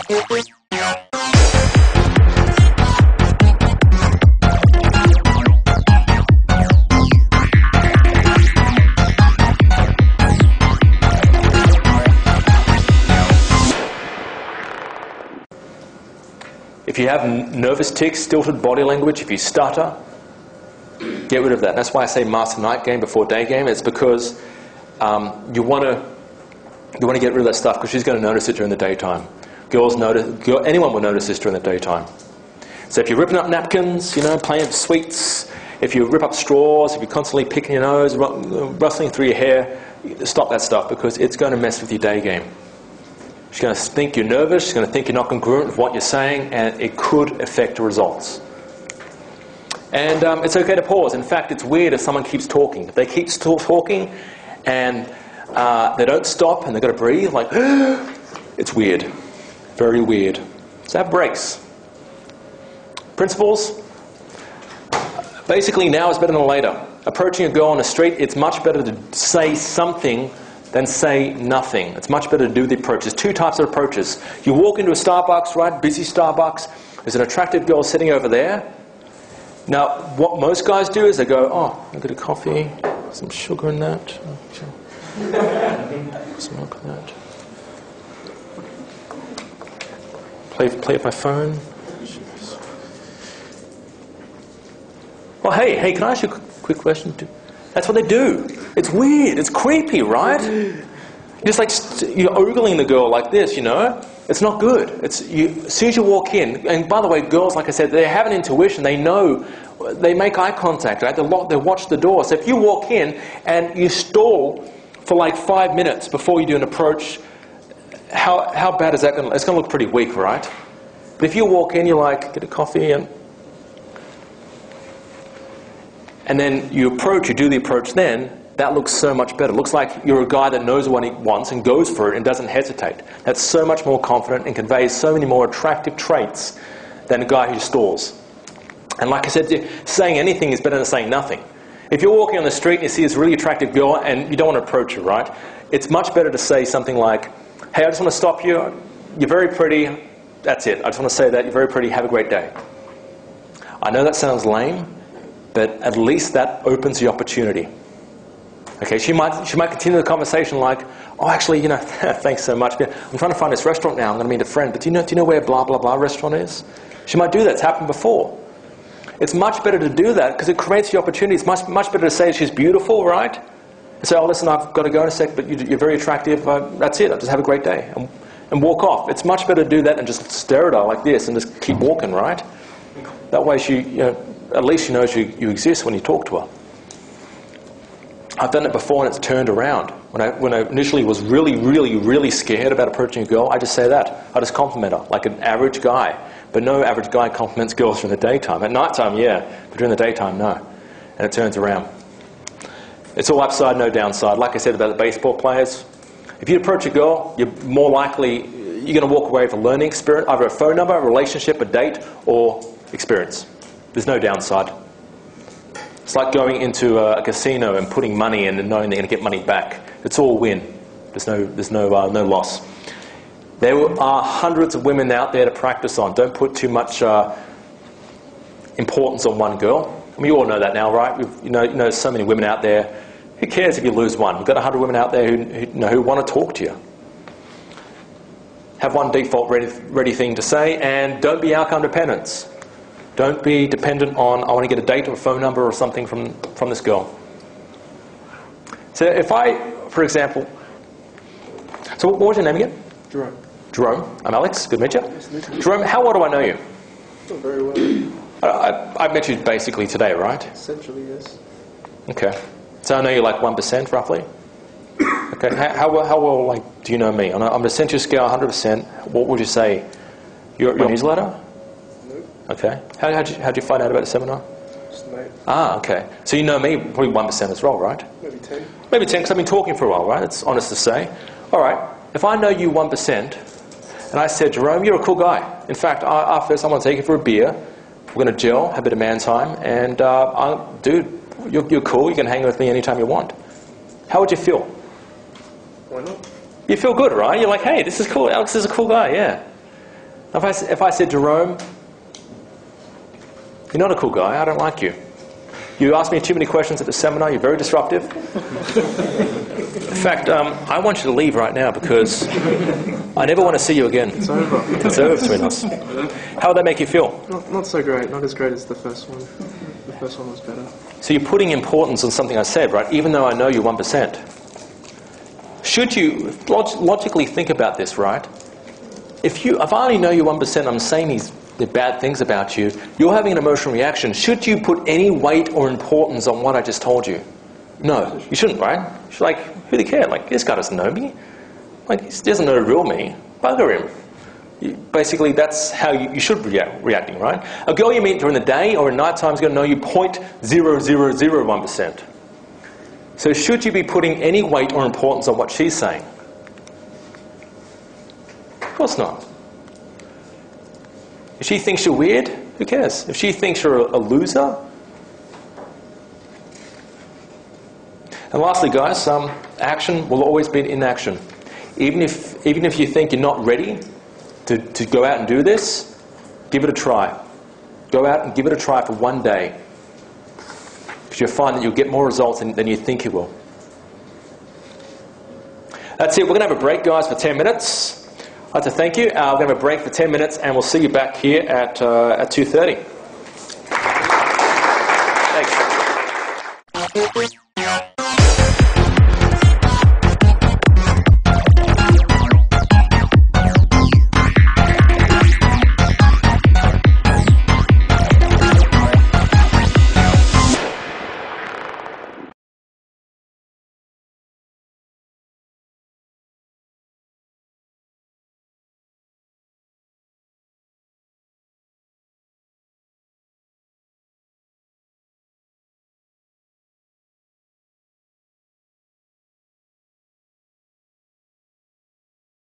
If you have nervous tics, stilted body language, if you stutter, get rid of that. That's why I say master night game before day game. It's because you want to get rid of that stuff because she's going to notice it during the daytime. Anyone will notice this during the daytime. So if you're ripping up napkins, playing with sweets, if you rip up straws, if you're constantly picking your nose, rustling through your hair, stop that stuff because it's going to mess with your day game. She's going to think you're nervous, she's going to think you're not congruent with what you're saying, and it could affect the results. And it's okay to pause. In fact, it's weird if someone keeps talking. If they keep talking and they don't stop and they've got to breathe, like, it's weird. Very weird. So have breaks. Principles. Basically, now is better than later. Approaching a girl on the street, it's much better to say something than say nothing. It's much better to do the approach. There's two types of approaches. You walk into a Starbucks, right? Busy Starbucks. There's an attractive girl sitting over there. Now, what most guys do is they go, oh, I'll get a coffee, some sugar in that. Some milk in that. Play with my phone. Well, hey, can I ask you a quick question? That's what they do. It's weird. It's creepy, right? Just like you're ogling the girl like this, It's not good. As soon as you walk in, and by the way, girls, like I said, they have an intuition. They know. They make eye contact, right? They watch the door. So if you walk in and you stall for like 5 minutes before you do an approach, how bad is that going to look? It's going to look pretty weak, right? But if you walk in, you're like, get a coffee, and then you do the approach then, that looks so much better. It looks like you're a guy that knows what he wants and goes for it and doesn't hesitate. That's so much more confident and conveys so many more attractive traits than a guy who stalls. And like I said, saying anything is better than saying nothing. If you're walking on the street and you see this really attractive girl and you don't want to approach her, right? It's much better to say something like, hey, I just want to stop you. You're very pretty. That's it. I just want to say that. You're very pretty. Have a great day. I know that sounds lame, but at least that opens the opportunity. Okay, she might continue the conversation like, oh, actually, thanks so much. I'm trying to find this restaurant now. I'm going to meet a friend. But do you know where blah, blah, blah restaurant is? She might do that. It's happened before. It's much better to do that because it creates the opportunity. It's much better to say she's beautiful, right? And say, oh, listen, I've got to go in a sec, but you're very attractive. That's it. I'll just have a great day. And walk off. It's much better to do that than just stare at her like this and just keep walking, right? That way at least she knows you exist when you talk to her. I've done it before and it's turned around. When I initially was really, really, really scared about approaching a girl, I just say that. I just compliment her like an average guy. But no average guy compliments girls during the daytime. At nighttime, yeah, but during the daytime, no. And it turns around. It's all upside, no downside. Like I said about the baseball players, if you approach a girl, you're more likely, you're going to walk away with a learning experience, either a phone number, a relationship, a date, or experience. There's no downside. It's like going into a casino and putting money in and knowing they're going to get money back. It's all win. There's no loss. There are hundreds of women out there to practice on. Don't put too much importance on one girl. I mean, you all know that now, right? You know so many women out there. Who cares if you lose one? You've got 100 women out there who want to talk to you. Have one default ready thing to say, and don't be outcome dependent. Don't be dependent on, I want to get a date or a phone number or something from this girl. So if I, for example, so what was your name again? Jerome. Jerome. I'm Alex. Good to meet you. Nice to meet you. Jerome, how well do I know you? Not very well. I met you basically today, right? Essentially, yes. Okay. So I know you like 1% roughly? Okay. How well do you know me? On a percentage scale, 100%, what would you say? Your newsletter? No. Okay. How'd you find out about the seminar? Just mate. Ah, okay. So you know me probably 1% as well, right? Maybe 10. Maybe 10, because I've been talking for a while, right? It's honest to say. All right. If I know you 1%, and I said, Jerome, you're a cool guy. In fact, after this, I'm going to take you for a beer. We're going to gel, have a bit of man time, and dude, you're cool. You can hang with me anytime you want. How would you feel? Why not? You feel good, right? You're like, hey, this is cool. Alex is a cool guy, yeah. If I said, Jerome, you're not a cool guy, I don't like you. You ask me too many questions at the seminar, you're very disruptive. In fact, I want you to leave right now because I never want to see you again. It's over. It's over between us. How would that make you feel? Not so great. Not as great as the first one. The first one was better. So you're putting importance on something I said, right? Even though I know you're 1%. Should you logically think about this, right? If I only know you're 1%, I'm saying the bad things about you, you're having an emotional reaction. Should you put any weight or importance on what I just told you? No, you shouldn't, right? You should, like, who do you care? Like, this guy doesn't know me. Like, he doesn't know the real me. Bugger him. Basically, that's how you should be reacting, right? A girl you meet during the day or at night time is going to know you 0.0001%. So should you be putting any weight or importance on what she's saying? Of course not. If she thinks you're weird, who cares? If she thinks you're a loser. And lastly, guys, action will always beat inaction. Even if you think you're not ready to go out and do this, give it a try. Go out and give it a try for one day. Because you'll find that you'll get more results than you think you will. That's it. We're going to have a break, guys, for 10 minutes. I'd like to thank you. We're going to have a break for 10 minutes, and we'll see you back here at 2:30. Thanks.